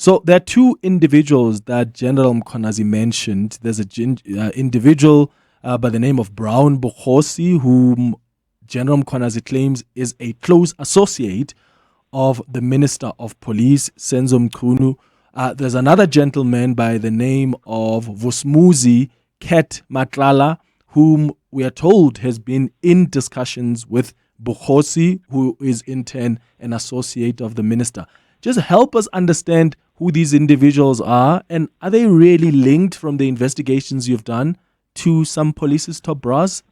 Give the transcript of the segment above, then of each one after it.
So there are two individuals that General Mkhwanazi mentioned. There's a individual by the name of Brown Bukhosi, whom General Mkhwanazi claims is a close associate of the Minister of Police, Senzo Mchunu. There's another gentleman by the name of Vusi Cat Matlala, whom we are told has been in discussions with Bukhosi, who is in turn an associate of the minister. Just help us understand who these individuals are, and are they really linked from the investigations you've done to some police's top brass?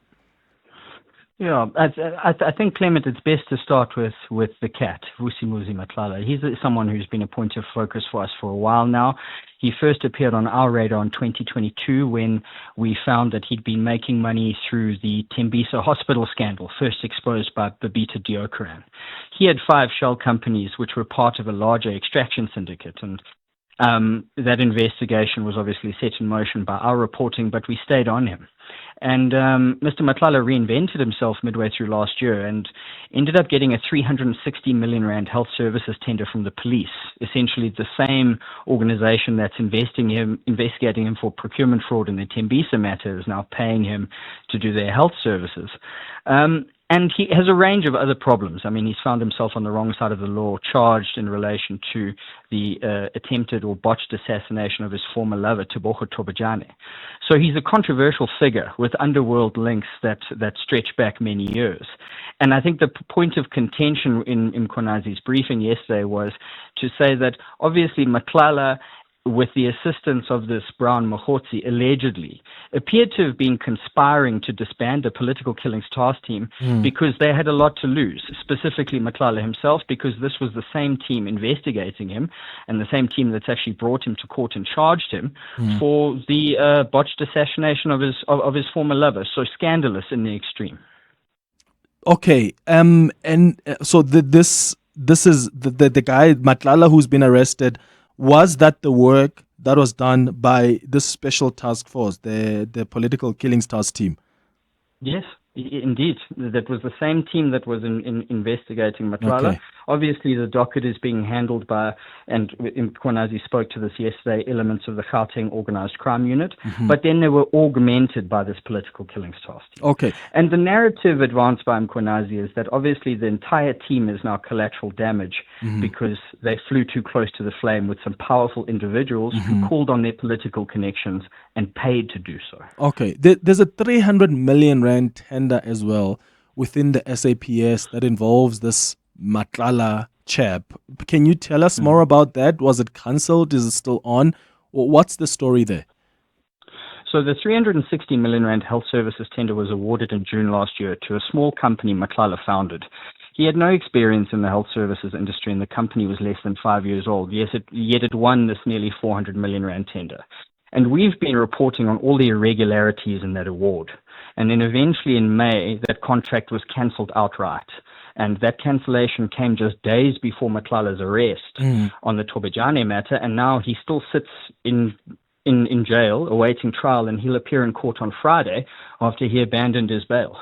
Yeah, I think, Clement, it's best to start with the cat, Vusi Matlala. He's someone who's been a point of focus for us for a while now. He first appeared on our radar in 2022 when we found that he'd been making money through the Tembisa hospital scandal, first exposed by Babita Deokaran. He had 5 shell companies which were part of a larger extraction syndicate, and that investigation was obviously set in motion by our reporting, but we stayed on him. And Mr. Matlala reinvented himself midway through last year and ended up getting a 360 million rand health services tender from the police, essentially the same organization that's investigating him for procurement fraud in the Tembisa matter is now paying him to do their health services. And he has a range of other problems. I mean, he's found himself on the wrong side of the law, charged in relation to the attempted or botched assassination of his former lover, Tebogo Tobojane. So he's a controversial figure with underworld links that stretch back many years. And I think the point of contention in Mkhwanazi's briefing yesterday was to say that obviously Matlala, with the assistance of this Brown Mahotsi, allegedly appeared to have been conspiring to disband the political killings task team because they had a lot to lose, specifically Matlala himself, because this was the same team investigating him and the same team that's actually brought him to court and charged him for the botched assassination of his former lover. So scandalous in the extreme. Okay, so this is the guy Matlala who's been arrested. Was that the work that was done by this special task force, the political killings task team? Yes, indeed. That was the same team that was investigating Matlala. Okay. Obviously, the docket is being handled by, and Mkhwanazi spoke to this yesterday, elements of the Gauteng Organized Crime Unit, but then they were augmented by this political killings task team. Okay. And the narrative advanced by Mkhwanazi is that obviously the entire team is now collateral damage because they flew too close to the flame with some powerful individuals who called on their political connections and paid to do so. Okay. There's a 300 million rand tender as well within the SAPS that involves this Matlala chap. Can you tell us more about that? Was it cancelled? Is it still on? What's the story there? So the 360 million rand health services tender was awarded in June last year to a small company Matlala founded. He had no experience in the health services industry and the company was less than 5 years old, yet it won this nearly 400 million rand tender. And we've been reporting on all the irregularities in that award. And then eventually in May, that contract was cancelled outright. And that cancellation came just days before Matlala's arrest on the Tobojane matter. And now he still sits in jail awaiting trial, and he'll appear in court on Friday after he abandoned his bail.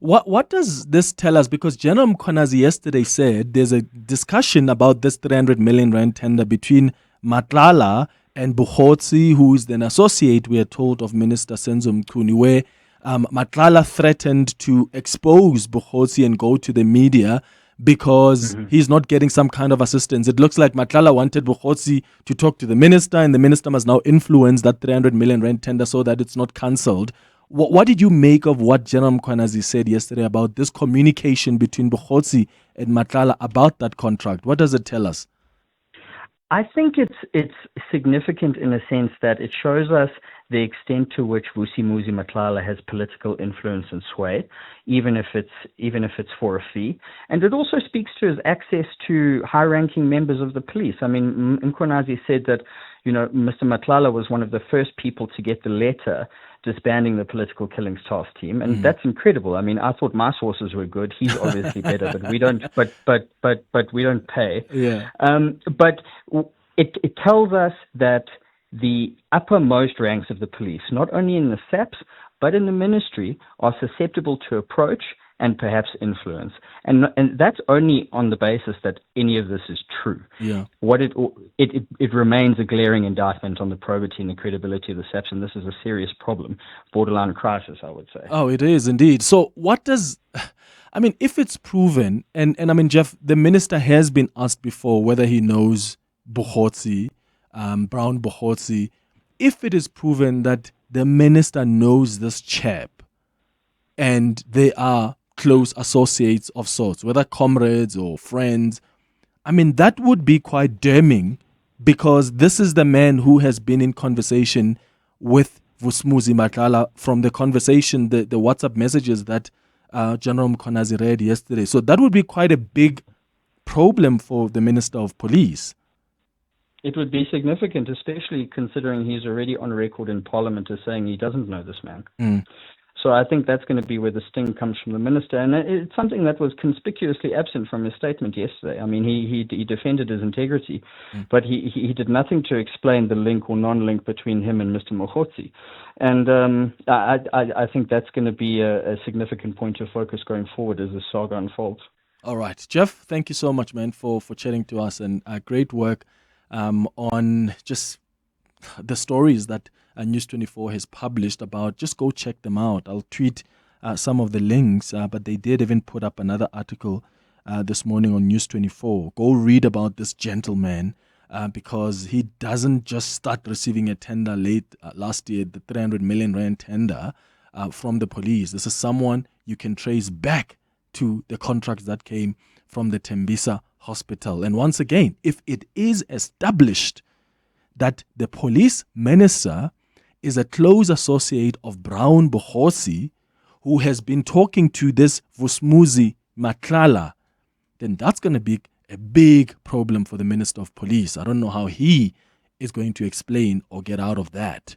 What does this tell us? Because General Mkhwanazi yesterday said there's a discussion about this 300 million rand tender between Matlala and Bukhosi, who is an associate, we are told, of Minister Senzo Mchunu, where Matlala threatened to expose Bukhosi and go to the media because he's not getting some kind of assistance. It looks like Matlala wanted Bukhosi to talk to the minister, and the minister must now influence that 300 million rand tender so that it's not cancelled. What did you make of what General Mkhwanazi said yesterday about this communication between Bukhosi and Matlala about that contract? What does it tell us? I think it's significant in a sense that it shows us the extent to which Vusi Matlala has political influence and sway, even if it's for a fee. And it also speaks to his access to high-ranking members of the police. I mean, Mkhwanazi said that, Mr. Matlala was one of the first people to get the letter disbanding the political killings task team, and that's incredible. I mean, I thought my sources were good. He's obviously better, but we don't. But we don't pay. Yeah. But it tells us that the uppermost ranks of the police, not only in the SAPS but in the ministry, are susceptible to approach and perhaps influence. And that's only on the basis that any of this is true. Yeah. What it remains a glaring indictment on the probity and the credibility of the SAPS, and this is a serious problem, borderline crisis, I would say. Oh, it is indeed. So what does, I mean, if it's proven, and I mean, Jeff, the minister has been asked before whether he knows Bohotsi, Brown Bohotsi. If it is proven that the minister knows this chap and they are close associates of sorts, whether comrades or friends, I mean, that would be quite damning, because this is the man who has been in conversation with Vusi Matlala from the conversation, the WhatsApp messages that General Mkhonazi read yesterday. So that would be quite a big problem for the Minister of Police. It would be significant, especially considering he's already on record in Parliament as saying he doesn't know this man. Mm. So I think that's going to be where the sting comes from the minister. And it's something that was conspicuously absent from his statement yesterday. I mean, he defended his integrity, but he did nothing to explain the link or non-link between him and Mr. Bohotsi. And I think that's going to be a significant point of focus going forward as the saga unfolds. All right. Jeff, thank you so much, man, for chatting to us, and great work on just the stories that News24 has published about. Just go check them out. I'll tweet some of the links, but they did even put up another article this morning on News24. Go read about this gentleman, because he doesn't just start receiving a tender late last year, the 300 million rand tender from the police. This is someone you can trace back to the contracts that came from the Tembisa hospital. And once again, if it is established that the police minister is a close associate of Brown Bohotsi, who has been talking to this Vusi Matlala, then that's going to be a big problem for the Minister of Police. I don't know how he is going to explain or get out of that.